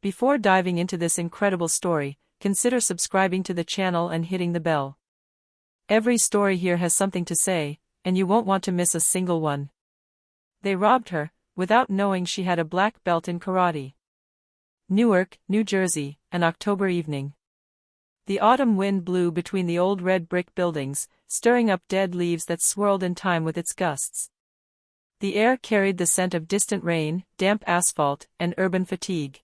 Before diving into this incredible story, consider subscribing to the channel and hitting the bell. Every story here has something to say, and you won't want to miss a single one. They robbed her, without knowing she had a black belt in karate. Newark, New Jersey, an October evening. The autumn wind blew between the old red brick buildings, stirring up dead leaves that swirled in time with its gusts. The air carried the scent of distant rain, damp asphalt, and urban fatigue.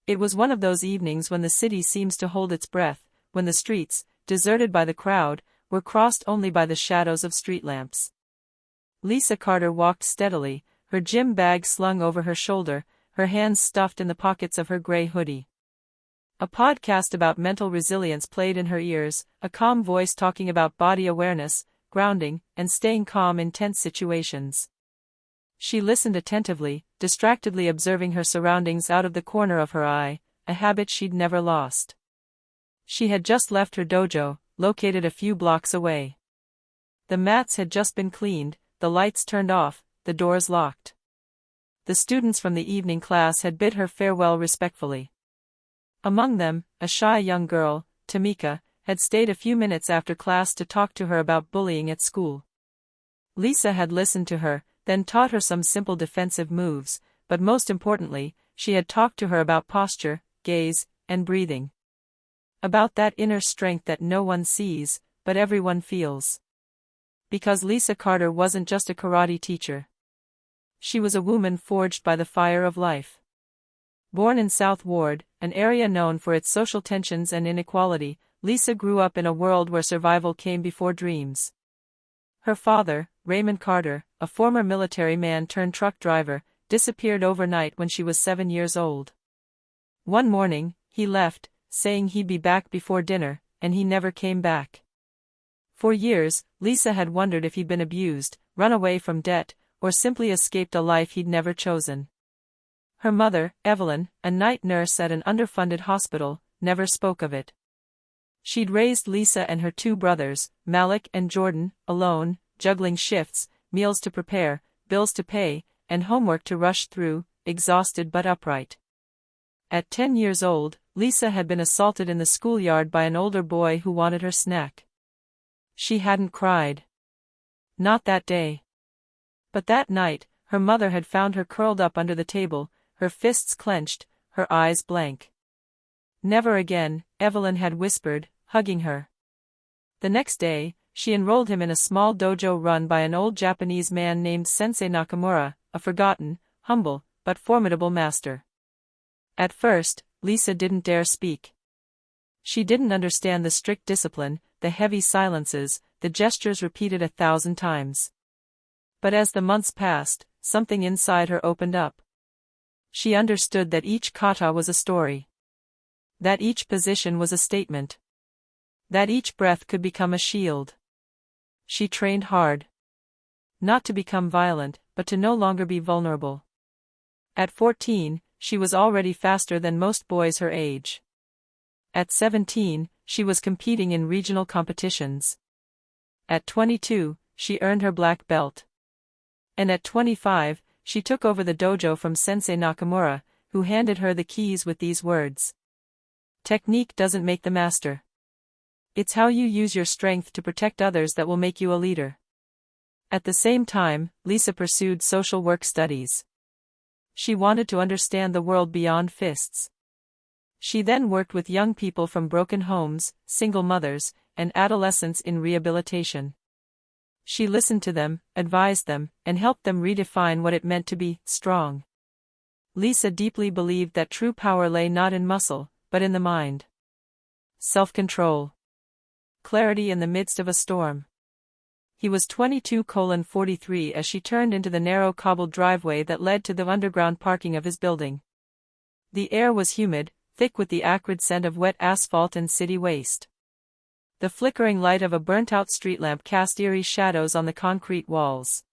It was one of those evenings when the city seems to hold its breath, when the streets, deserted by the crowd, were crossed only by the shadows of street lamps. Lisa Carter walked steadily, her gym bag slung over her shoulder, her hands stuffed in the pockets of her gray hoodie. A podcast about mental resilience played in her ears, a calm voice talking about body awareness, grounding, and staying calm in tense situations. She listened attentively, distractedly observing her surroundings out of the corner of her eye, a habit she'd never lost. She had just left her dojo, located a few blocks away. The mats had just been cleaned, the lights turned off, the doors locked. The students from the evening class had bid her farewell respectfully. Among them, a shy young girl, Tamika, had stayed a few minutes after class to talk to her about bullying at school. Lisa had listened to her, then taught her some simple defensive moves, but most importantly, she had talked to her about posture, gaze, and breathing. About that inner strength that no one sees, but everyone feels. Because Lisa Carter wasn't just a karate teacher. She was a woman forged by the fire of life. Born in South Ward, an area known for its social tensions and inequality, Lisa grew up in a world where survival came before dreams. Her father, Raymond Carter, a former military man turned truck driver, disappeared overnight when she was 7 years old. One morning, he left, saying he'd be back before dinner, and he never came back. For years, Lisa had wondered if he'd been abused, run away from debt, or simply escaped a life he'd never chosen. Her mother, Evelyn, a night nurse at an underfunded hospital, never spoke of it. She'd raised Lisa and her two brothers, Malik and Jordan, alone, juggling shifts, meals to prepare, bills to pay, and homework to rush through, exhausted but upright. At 10 years old, Lisa had been assaulted in the schoolyard by an older boy who wanted her snack. She hadn't cried. Not that day. But that night, her mother had found her curled up under the table, her fists clenched, her eyes blank. Never again, Evelyn had whispered, hugging her. The next day, she enrolled him in a small dojo run by an old Japanese man named Sensei Nakamura, a forgotten, humble, but formidable master. At first, Lisa didn't dare speak. She didn't understand the strict discipline, the heavy silences, the gestures repeated 1,000 times. But as the months passed, something inside her opened up. She understood that each kata was a story. That each position was a statement. That each breath could become a shield. She trained hard. Not to become violent, but to no longer be vulnerable. At 14, she was already faster than most boys her age. At 17, she was competing in regional competitions. At 22, she earned her black belt. And at 25, she took over the dojo from Sensei Nakamura, who handed her the keys with these words. Technique doesn't make the master. It's how you use your strength to protect others that will make you a leader. At the same time, Lisa pursued social work studies. She wanted to understand the world beyond fists. She then worked with young people from broken homes, single mothers, and adolescents in rehabilitation. She listened to them, advised them, and helped them redefine what it meant to be strong. Lisa deeply believed that true power lay not in muscle, but in the mind. Self-control. Clarity in the midst of a storm. He was 22:43 as she turned into the narrow cobbled driveway that led to the underground parking of his building. The air was humid, thick with the acrid scent of wet asphalt and city waste. The flickering light of a burnt-out street lamp cast eerie shadows on the concrete walls.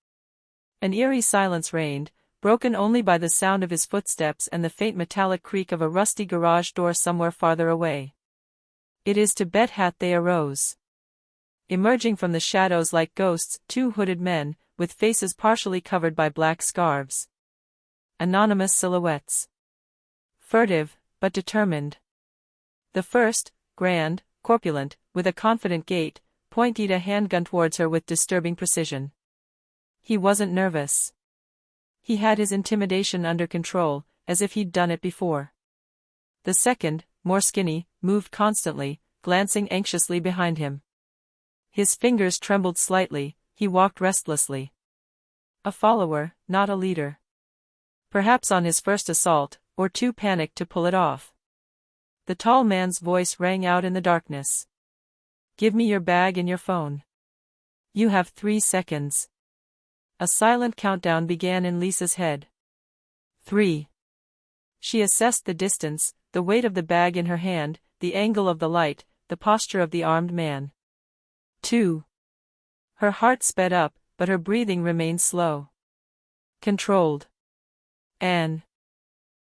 An eerie silence reigned, broken only by the sound of his footsteps and the faint metallic creak of a rusty garage door somewhere farther away. It is to bet hat they arose. Emerging from the shadows like ghosts, two hooded men, with faces partially covered by black scarves. Anonymous silhouettes. furtive, but determined. The first, grand, corpulent, with a confident gait, pointed a handgun towards her with disturbing precision. He wasn't nervous. He had his intimidation under control, as if he'd done it before. The second, more skinny, moved constantly, glancing anxiously behind him. His fingers trembled slightly, he walked restlessly. A follower, not a leader. Perhaps on his first assault, or too panicked to pull it off. The tall man's voice rang out in the darkness. "Give me your bag and your phone. You have 3 seconds." A silent countdown began in Lisa's head. 3. She assessed the distance, the weight of the bag in her hand, the angle of the light, the posture of the armed man. 2. Her heart sped up, but her breathing remained slow. Controlled. Anne.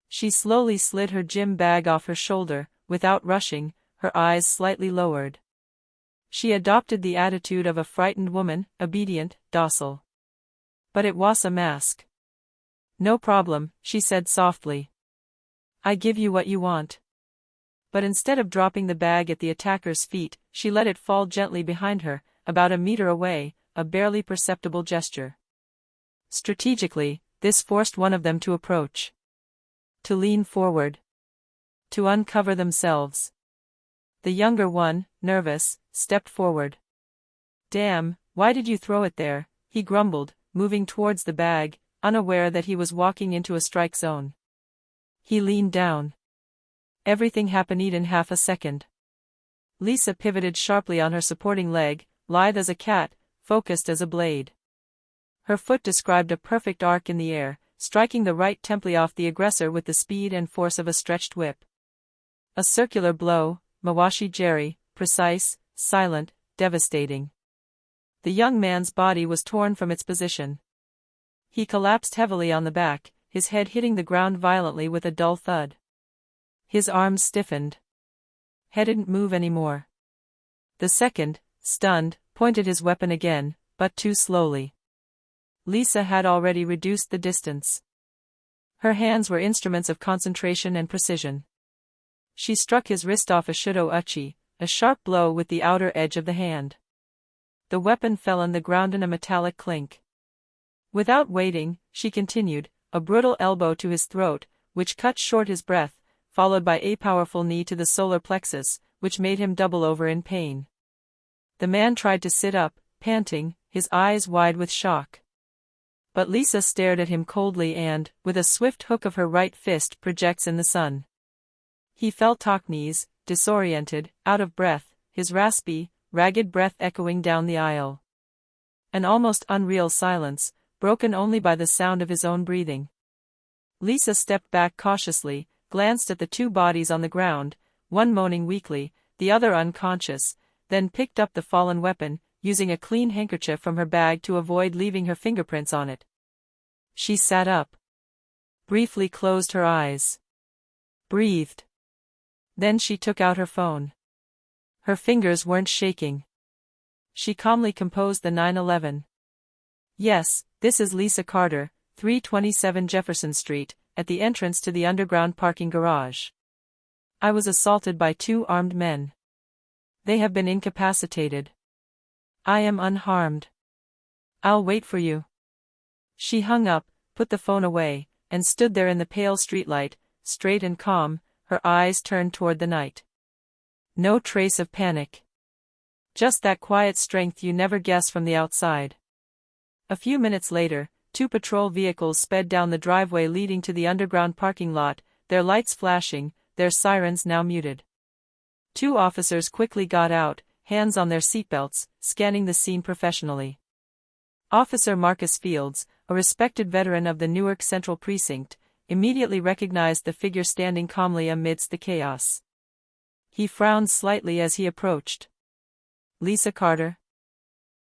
She slowly slid her gym bag off her shoulder, without rushing, her eyes slightly lowered. She adopted the attitude of a frightened woman, obedient, docile. But it was a mask. "No problem," she said softly. "I give you what you want." But instead of dropping the bag at the attacker's feet, she let it fall gently behind her, about a meter away, a barely perceptible gesture. Strategically, this forced one of them to approach. To lean forward. To uncover themselves. The younger one, nervous, stepped forward. "Damn, why did you throw it there?" he grumbled, moving towards the bag, unaware that he was walking into a strike zone. He leaned down. Everything happened in half a second. Lisa pivoted sharply on her supporting leg, lithe as a cat, focused as a blade. Her foot described a perfect arc in the air, striking the right temple off the aggressor with the speed and force of a stretched whip. A circular blow, Mawashi Jerry, precise, silent, devastating. The young man's body was torn from its position. He collapsed heavily on the back, his head hitting the ground violently with a dull thud. His arms stiffened. He didn't move anymore. The second, stunned, pointed his weapon again, but too slowly. Lisa had already reduced the distance. Her hands were instruments of concentration and precision. She struck his wrist off a shudo uchi, a sharp blow with the outer edge of the hand. The weapon fell on the ground in a metallic clink. Without waiting, she continued, a brutal elbow to his throat, which cut short his breath, followed by a powerful knee to the solar plexus, which made him double over in pain. The man tried to sit up, panting, his eyes wide with shock. But Lisa stared at him coldly and, with a swift hook of her right fist, projects in the sun. He fell to knees, disoriented, out of breath, his raspy, ragged breath echoing down the aisle. An almost unreal silence, broken only by the sound of his own breathing. Lisa stepped back cautiously, glanced at the 2 bodies on the ground, one moaning weakly, the other unconscious, then picked up the fallen weapon, using a clean handkerchief from her bag to avoid leaving her fingerprints on it. She sat up. Briefly closed her eyes. Breathed. Then she took out her phone. Her fingers weren't shaking. She calmly composed the 911. "Yes, this is Lisa Carter, 327 Jefferson Street, at the entrance to the underground parking garage. I was assaulted by 2 armed men. They have been incapacitated. I am unharmed. I'll wait for you." She hung up, put the phone away, and stood there in the pale streetlight, straight and calm, her eyes turned toward the night. No trace of panic. Just that quiet strength you never guess from the outside. A few minutes later, 2 patrol vehicles sped down the driveway leading to the underground parking lot, their lights flashing, their sirens now muted. 2 officers quickly got out, hands on their seatbelts, scanning the scene professionally. Officer Marcus Fields, a respected veteran of the Newark Central Precinct, immediately recognized the figure standing calmly amidst the chaos. He frowned slightly as he approached. "Lisa Carter?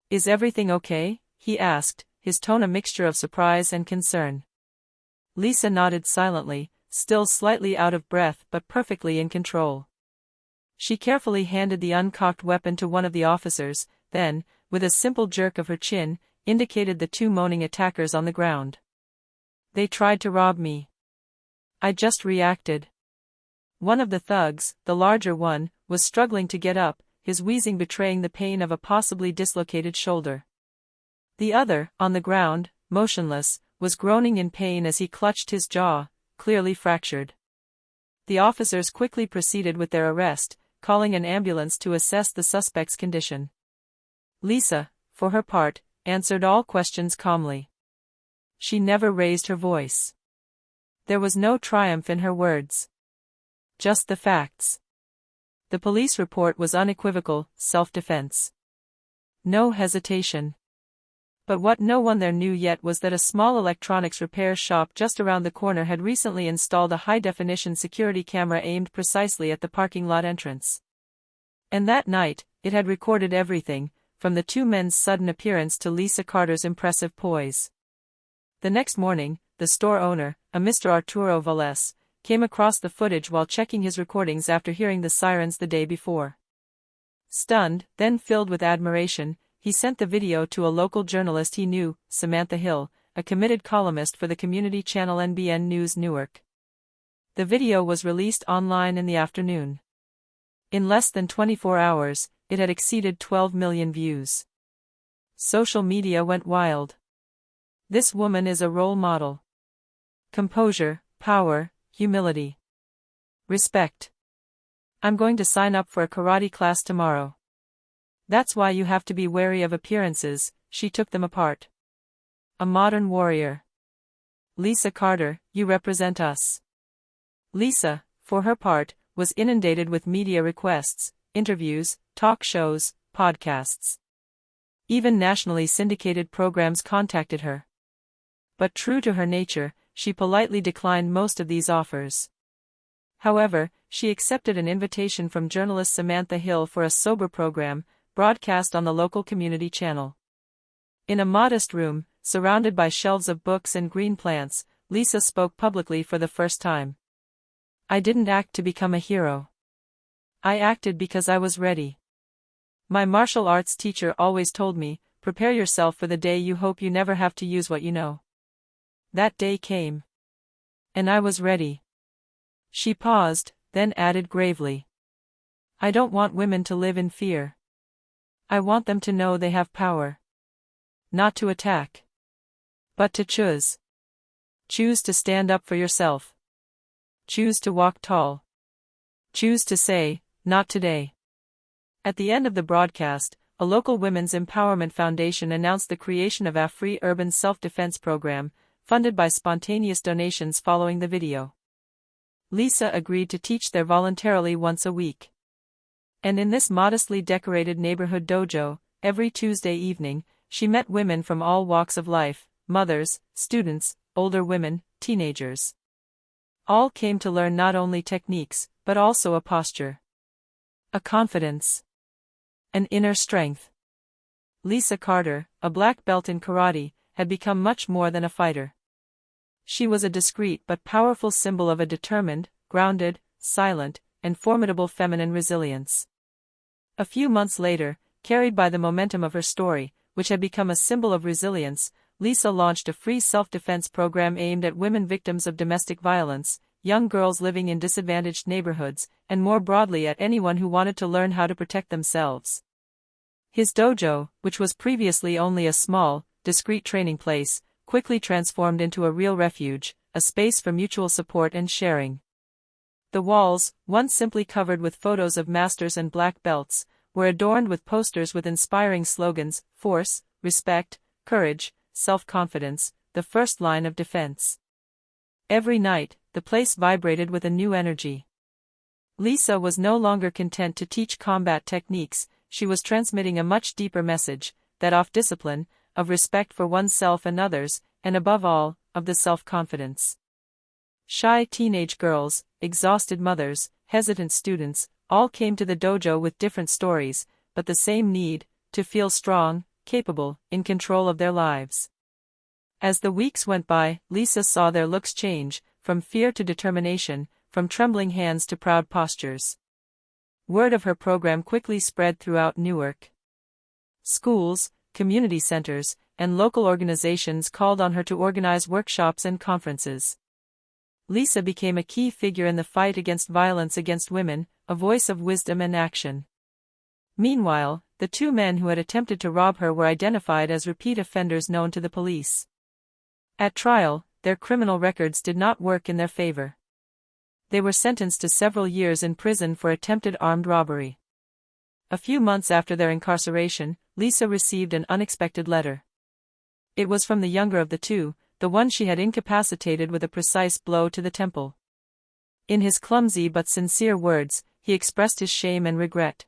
Is everything okay?" he asked, his tone a mixture of surprise and concern. Lisa nodded silently, still slightly out of breath but perfectly in control. She carefully handed the uncocked weapon to one of the officers, then, with a simple jerk of her chin, indicated the 2 moaning attackers on the ground. "They tried to rob me. I just reacted." One of the thugs, the larger one, was struggling to get up, his wheezing betraying the pain of a possibly dislocated shoulder. The other, on the ground, motionless, was groaning in pain as he clutched his jaw, clearly fractured. The officers quickly proceeded with their arrest, calling an ambulance to assess the suspect's condition. Lisa, for her part, answered all questions calmly. She never raised her voice. There was no triumph in her words. Just the facts. The police report was unequivocal: self-defense. No hesitation. But what no one there knew yet was that a small electronics repair shop just around the corner had recently installed a high-definition security camera aimed precisely at the parking lot entrance. And that night, it had recorded everything, from the two men's sudden appearance to Lisa Carter's impressive poise. The next morning, the store owner, a Mr. Arturo Valles, came across the footage while checking his recordings after hearing the sirens the day before. Stunned, then filled with admiration, he sent the video to a local journalist he knew, Samantha Hill, a committed columnist for the community channel NBN News Newark. The video was released online in the afternoon. In less than 24 hours, it had exceeded 12 million views. Social media went wild. This woman is a role model. Composure, power, humility. Respect. I'm going to sign up for a karate class tomorrow. That's why you have to be wary of appearances. She took them apart. A modern warrior. Lisa Carter, you represent us. Lisa, for her part, was inundated with media requests, interviews, talk shows, podcasts. Even nationally syndicated programs contacted her. But true to her nature, she politely declined most of these offers. However, she accepted an invitation from journalist Samantha Hill for a sober program, broadcast on the local community channel. In a modest room, surrounded by shelves of books and green plants, Lisa spoke publicly for the first time. I didn't act to become a hero. I acted because I was ready. My martial arts teacher always told me, prepare yourself for the day you hope you never have to use what you know. That day came. And I was ready. She paused, then added gravely. I don't want women to live in fear. I want them to know they have power. Not to attack. But to choose. Choose to stand up for yourself. Choose to walk tall. Choose to say, not today. At the end of the broadcast, a local women's empowerment foundation announced the creation of a free urban self-defense program, funded by spontaneous donations following the video. Lisa agreed to teach there voluntarily once a week. And in this modestly decorated neighborhood dojo, every Tuesday evening, she met women from all walks of life, mothers, students, older women, teenagers. All came to learn not only techniques, but also a posture. A confidence. An inner strength. Lisa Carter, a black belt in karate, had become much more than a fighter. She was a discreet but powerful symbol of a determined, grounded, silent, and formidable feminine resilience. A few months later, carried by the momentum of her story, which had become a symbol of resilience, Lisa launched a free self-defense program aimed at women victims of domestic violence, young girls living in disadvantaged neighborhoods, and more broadly at anyone who wanted to learn how to protect themselves. His dojo, which was previously only a small, discreet training place, quickly transformed into a real refuge, a space for mutual support and sharing. The walls, once simply covered with photos of masters and black belts, were adorned with posters with inspiring slogans: force, respect, courage, self-confidence, the first line of defense. Every night, the place vibrated with a new energy. Lisa was no longer content to teach combat techniques, she was transmitting a much deeper message, that of discipline, of respect for oneself and others, and above all, of the self-confidence. Shy teenage girls, exhausted mothers, hesitant students, all came to the dojo with different stories, but the same need, to feel strong, capable, in control of their lives. As the weeks went by, Lisa saw their looks change, from fear to determination, from trembling hands to proud postures. Word of her program quickly spread throughout Newark. Schools, community centers, and local organizations called on her to organize workshops and conferences. Lisa became a key figure in the fight against violence against women, a voice of wisdom and action. Meanwhile, the two men who had attempted to rob her were identified as repeat offenders known to the police. At trial, their criminal records did not work in their favor. They were sentenced to several years in prison for attempted armed robbery. A few months after their incarceration, Lisa received an unexpected letter. It was from the younger of the two, the one she had incapacitated with a precise blow to the temple. In his clumsy but sincere words, he expressed his shame and regret.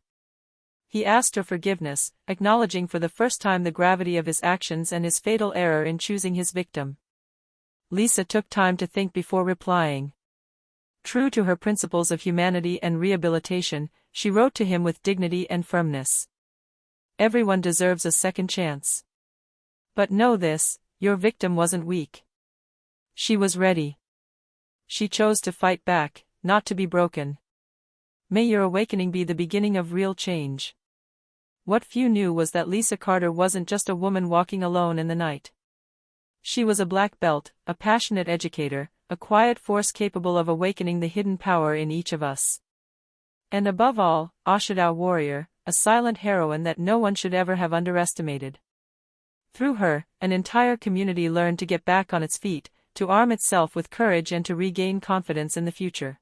He asked her forgiveness, acknowledging for the first time the gravity of his actions and his fatal error in choosing his victim. Lisa took time to think before replying. True to her principles of humanity and rehabilitation, she wrote to him with dignity and firmness. Everyone deserves a second chance. But know this, your victim wasn't weak. She was ready. She chose to fight back, not to be broken. May your awakening be the beginning of real change. What few knew was that Lisa Carter wasn't just a woman walking alone in the night. She was a black belt, a passionate educator, a quiet force capable of awakening the hidden power in each of us. And above all, Ashadao warrior, a silent heroine that no one should ever have underestimated. Through her, an entire community learned to get back on its feet, to arm itself with courage and to regain confidence in the future.